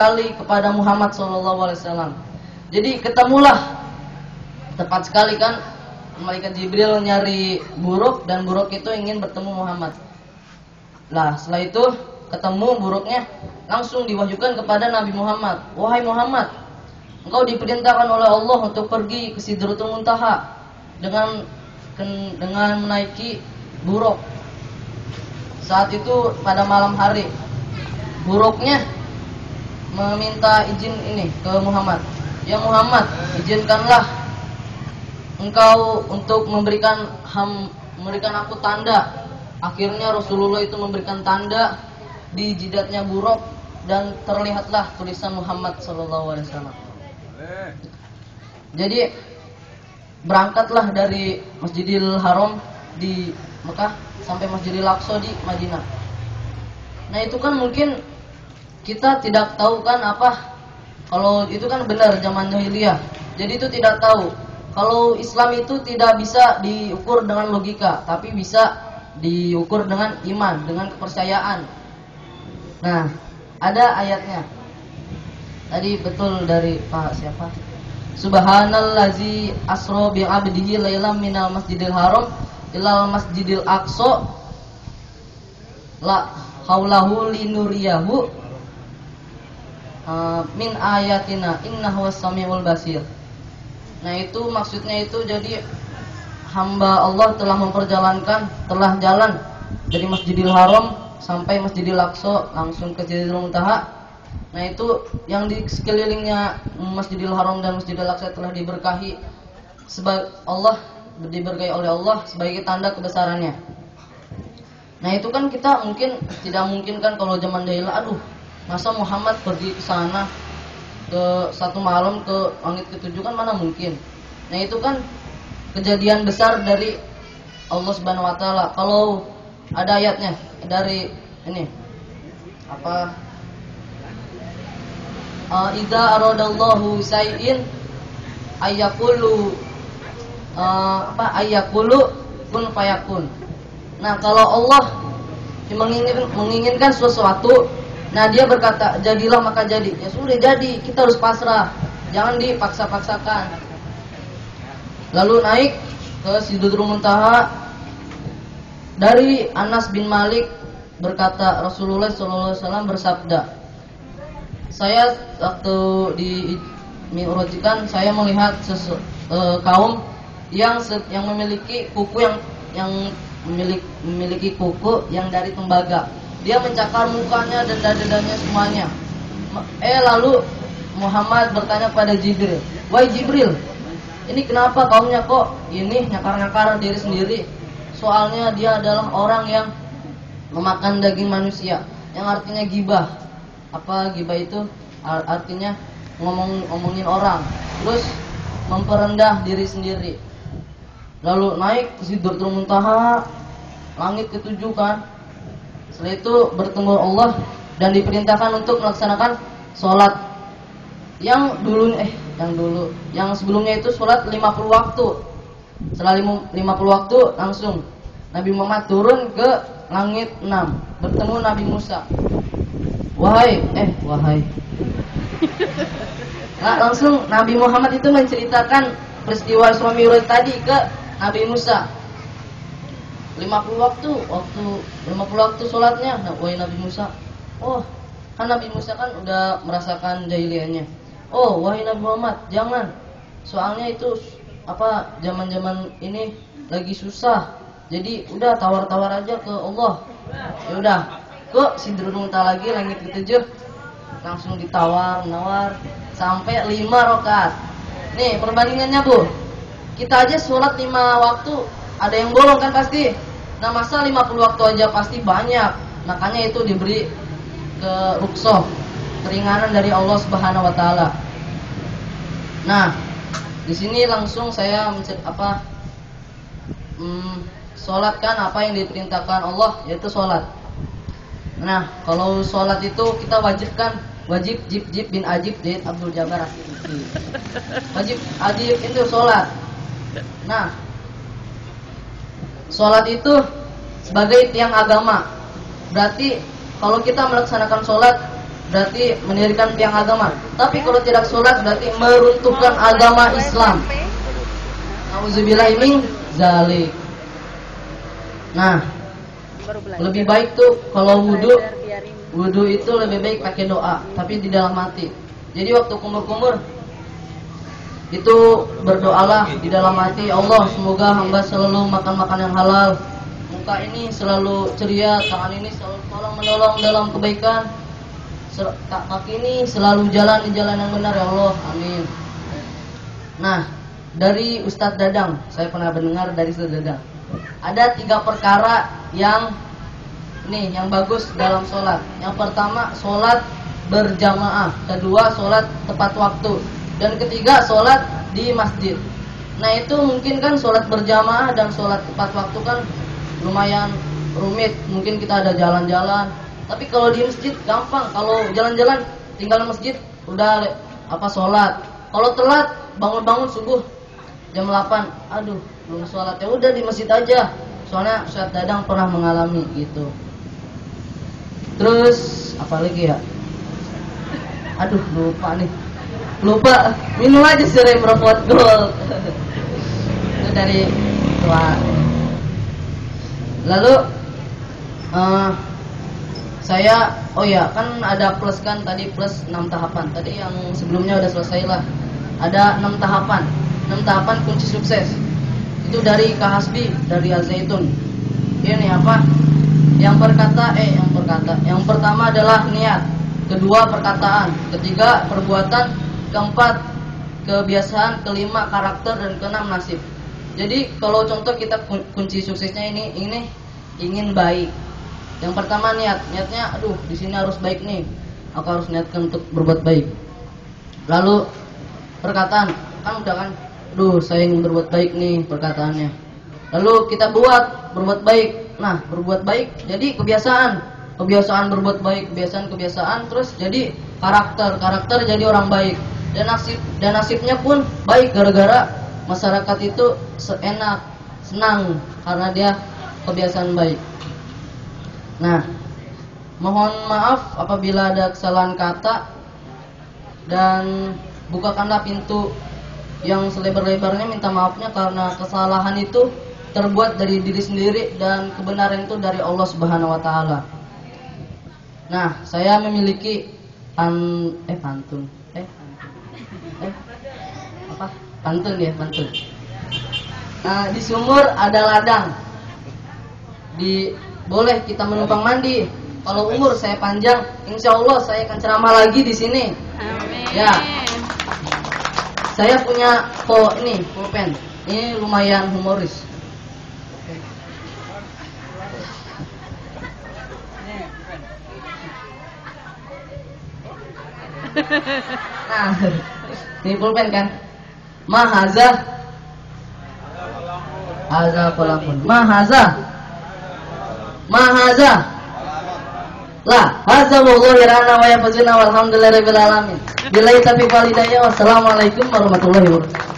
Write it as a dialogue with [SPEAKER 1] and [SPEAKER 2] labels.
[SPEAKER 1] kali kepada Muhammad SAW. Jadi ketemulah, tepat sekali kan, malaikat Jibril nyari buruk dan buruk itu ingin bertemu Muhammad. Lah setelah itu ketemu buruknya, langsung diwahyukan kepada Nabi Muhammad. Wahai Muhammad, engkau diperintahkan oleh Allah untuk pergi ke Sidratul Muntaha dengan menaiki buruk. Saat itu pada malam hari, buruknya meminta izin ini ke Muhammad. Ya Muhammad, izinkanlah engkau untuk memberikan aku tanda. Akhirnya Rasulullah itu memberikan tanda di jidatnya buruk dan terlihatlah tulisan Muhammad SAW. Jadi berangkatlah dari Masjidil Haram di Mekah sampai Masjidil Aqsa di Madinah. Nah itu kan mungkin kita tidak tahu kan apa, kalau itu kan benar zaman jahiliyah. Jadi itu tidak tahu kalau Islam itu tidak bisa diukur dengan logika, tapi bisa diukur dengan iman, dengan kepercayaan. Nah, ada ayatnya. Tadi betul dari Pak siapa? Subhanallazi asra bi 'abdihi lailam minal masjidil haram ilal masjidil aqsa la haulahu linuriyahu min ayatina innahu was-sami'ul basir. Nah itu maksudnya itu, jadi hamba Allah telah jalan dari Masjidil Haram sampai Masjidil Aqsa langsung ke Sidratul Muntaha. Nah itu yang di sekelilingnya Masjidil Haram dan Masjidil Aqsa telah diberkahi diberkahi oleh Allah sebagai tanda kebesarannya. Nah itu kan kita mungkin tidak mungkin kan kalau zaman jahiliyah, aduh masa Muhammad pergi ke sana ke satu malam ke langit ke-7, kan mana mungkin. Nah itu kan kejadian besar dari Allah Subhanahu wa taala. Kalau ada ayatnya dari ini apa? Idza aradallahu syai'in ayyaqulu ayyaqulu kun fayakun. Nah, kalau Allah menginginkan sesuatu, nah dia berkata jadilah maka jadi. Ya sudah jadi, kita harus pasrah, jangan dipaksa-paksakan. Lalu naik ke Sidratul Muntaha. Dari Anas bin Malik berkata, Rasulullah SAW bersabda, saya waktu di Mi'rajkan, saya melihat kaum yang memiliki kuku yang memiliki kuku yang dari tembaga. Dia mencakar mukanya dan dada-dadanya semuanya. Lalu Muhammad bertanya pada Jibril, wahai Jibril, ini kenapa kaumnya kok ini nyakar-nyakar diri sendiri? Soalnya dia adalah orang yang memakan daging manusia, yang artinya gibah. Apa gibah itu? Artinya ngomongin orang, terus memperendah diri sendiri. Lalu naik ke Sidratul Muntaha, langit ke-7 kan. Setelah itu bertemu Allah dan diperintahkan untuk melaksanakan sholat yang sebelumnya itu sholat 50 waktu. Setelah 50 waktu langsung Nabi Muhammad turun ke langit 6, bertemu Nabi Musa. Wahai. Nah, langsung Nabi Muhammad itu menceritakan peristiwa Isra Mi'raj tadi ke Nabi Musa. 50 waktu sholatnya. Nah, wahai Nabi Musa. Oh, kan Nabi Musa kan udah merasakan jahiliyahnya. Oh, wahai Nabi Muhammad, jangan. Soalnya itu zaman-zaman ini lagi susah. Jadi udah tawar-tawar aja ke Allah. Ya udah, ke Sidratul Muntaha lagi langit ke-7. Langsung menawar sampai 5 rakaat. Nih, perbandingannya, Bu. Kita aja sholat 5 waktu, ada yang bolong kan pasti. Nah masa 50 waktu aja pasti banyak. Makanya itu diberi ke rukhsah, keringanan dari Allah Subhanahu wa taala. Nah, di sini langsung saya sholat kan apa yang diperintahkan Allah, yaitu sholat. Nah, kalau sholat itu kita wajib bin Ajib Zaid Abdul Jabbar As-Sibti. Wajib Ajib itu sholat. Nah, sholat itu sebagai tiang agama. Berarti kalau kita melaksanakan sholat berarti mendirikan tiang agama. Tapi kalau tidak sholat berarti meruntuhkan agama Islam. Nauzubillahi min zalik. Nah, lebih baik tuh kalau wudu itu lebih baik pakai doa, tapi di dalam hati. Jadi waktu kumur-kumur itu berdoalah di dalam hati, Allah semoga hamba selalu makan makan yang halal, muka ini selalu ceria, tangan ini selalu tolong menolong dalam kebaikan, kaki ini selalu jalan di jalan yang benar ya Allah, amin. Nah, dari Ustadz Dadang, saya pernah mendengar dari Ustadz Dadang, ada 3 perkara yang bagus dalam sholat. Yang pertama, sholat berjamaah. Kedua, sholat tepat waktu. Dan ketiga, sholat di masjid. Nah, itu mungkin kan sholat berjamaah dan sholat tepat waktu kan lumayan rumit. Mungkin kita ada jalan-jalan. Tapi kalau di masjid gampang. Kalau jalan-jalan tinggal masjid udah sholat. Kalau telat bangun-bangun subuh jam 8, aduh belum sholat, ya udah di masjid aja. Soalnya Ustadz Dadang pernah mengalami gitu. Terus apa lagi ya? Aduh lupa nih. Lupa, minum aja Serum Rockwood Gold. Itu dari tua. Lalu saya kan ada plus kan tadi, plus 6 tahapan. Tadi yang sebelumnya udah selesai lah. Ada 6 tahapan. 6 tahapan kunci sukses. Itu dari Kahasbi, dari Al-Zaitun. Ini apa? Yang pertama adalah niat, kedua perkataan, ketiga perbuatan, keempat kebiasaan, kelima karakter, dan keenam nasib. Jadi kalau contoh kita kunci suksesnya ini ingin baik. Yang pertama niatnya di sini harus baik nih. Aku harus niatkan untuk berbuat baik. Lalu perkataan, kan udah kan, saya ingin berbuat baik nih perkataannya. Lalu kita berbuat baik. Nah, berbuat baik jadi kebiasaan berbuat baik, kebiasaan, terus jadi karakter jadi orang baik. Dan nasibnya pun baik gara-gara masyarakat itu senang karena dia kebiasaan baik. Nah, mohon maaf apabila ada kesalahan kata, dan bukakanlah pintu yang selebar-lebarnya minta maafnya, karena kesalahan itu terbuat dari diri sendiri dan kebenaran itu dari Allah Subhanahu wa taala. Nah, saya memiliki pantun. Pantun. Nah, di sumur ada ladang. Boleh kita menumpang mandi. Kalau umur saya panjang, insya Allah saya akan ceramah lagi di sini.
[SPEAKER 2] Amin.
[SPEAKER 1] Ya. Saya punya pulpen. Ini lumayan humoris. Nah, ini pulpen kan. Mahaza pelampun. Mahaza la haza wallahi rana wa yafzuna walhamdulillahirabbil alamin. Billahi taufiq wal hidayah. Wassalamualaikum warahmatullahi wabarakatuh.